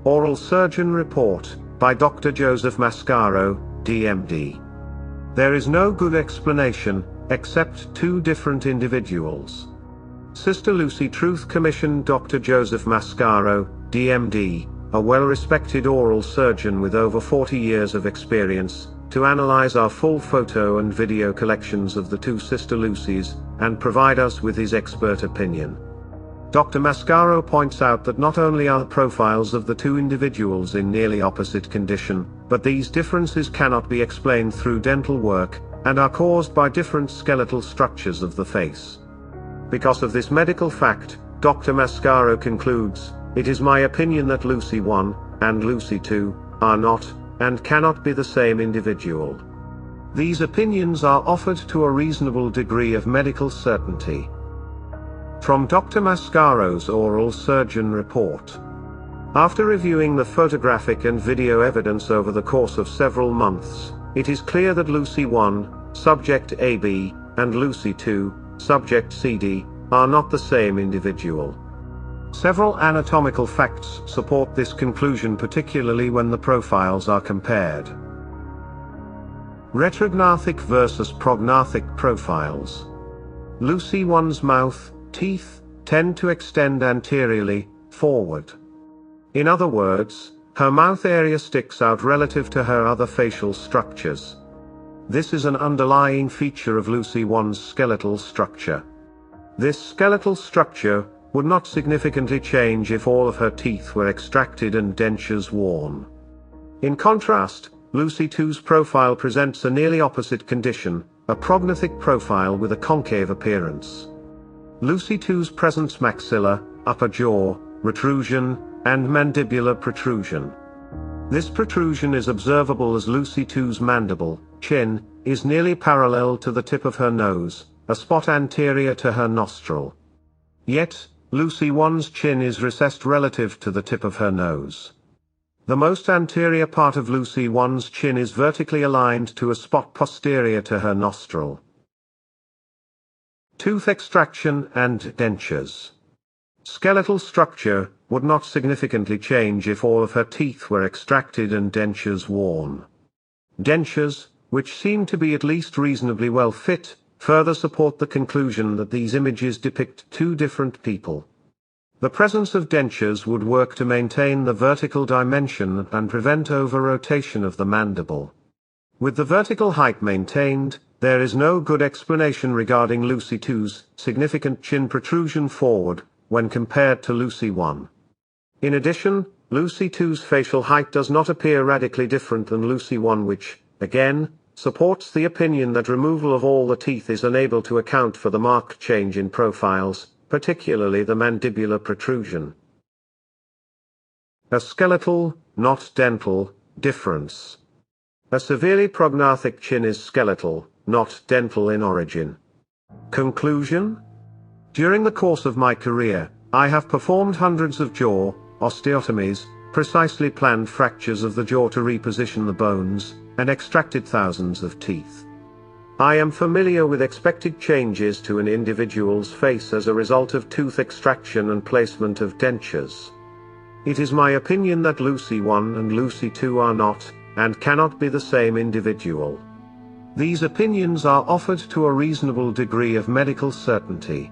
Oral Surgeon Report, by Dr. Joseph Mascaro, DMD. There is no good explanation, except two different individuals. Sister Lucy Truth commissioned Dr. Joseph Mascaro, DMD, a well-respected oral surgeon with over 40 years of experience, to analyze our full photo and video collections of the two Sister Lucys, and provide us with his expert opinion. Dr. Mascaro points out that not only are the profiles of the two individuals in nearly opposite condition, but these differences cannot be explained through dental work, and are caused by different skeletal structures of the face. Because of this medical fact, Dr. Mascaro concludes, "It is my opinion that Lucy 1 and Lucy 2 are not, and cannot be the same individual." These opinions are offered to a reasonable degree of medical certainty. From Dr. Mascaro's Oral Surgeon Report. After reviewing the photographic and video evidence over the course of several months, it is clear that Lucy 1, subject AB, and Lucy 2, subject CD, are not the same individual. Several anatomical facts support this conclusion, particularly when the profiles are compared. Retrognathic versus prognathic profiles. Lucy 1's mouth, teeth, tend to extend anteriorly, forward. In other words, her mouth area sticks out relative to her other facial structures. This is an underlying feature of Lucy 1's skeletal structure. This skeletal structure would not significantly change if all of her teeth were extracted and dentures worn. In contrast, Lucy 2's profile presents a nearly opposite condition, a prognathic profile with a concave appearance. Lucy 2's presents maxilla, upper jaw, protrusion, and mandibular protrusion. This protrusion is observable as Lucy 2's mandible, chin, is nearly parallel to the tip of her nose, a spot anterior to her nostril. Yet, Lucy 1's chin is recessed relative to the tip of her nose. The most anterior part of Lucy 1's chin is vertically aligned to a spot posterior to her nostril. Tooth extraction and dentures. Skeletal structure would not significantly change if all of her teeth were extracted and dentures worn. Dentures, which seem to be at least reasonably well fit, further support the conclusion that these images depict two different people. The presence of dentures would work to maintain the vertical dimension and prevent over-rotation of the mandible. With the vertical height maintained, there is no good explanation regarding Lucy 2's significant chin protrusion forward, when compared to Lucy 1. In addition, Lucy 2's facial height does not appear radically different than Lucy 1, which, again, supports the opinion that removal of all the teeth is unable to account for the marked change in profiles, particularly the mandibular protrusion. A skeletal, not dental, difference. A severely prognathic chin is skeletal, not dental in origin. Conclusion? During the course of my career, I have performed hundreds of jaw osteotomies, precisely planned fractures of the jaw to reposition the bones, and extracted thousands of teeth. I am familiar with expected changes to an individual's face as a result of tooth extraction and placement of dentures. It is my opinion that Lucy 1 and Lucy 2 are not, and cannot be the same individual. These opinions are offered to a reasonable degree of medical certainty.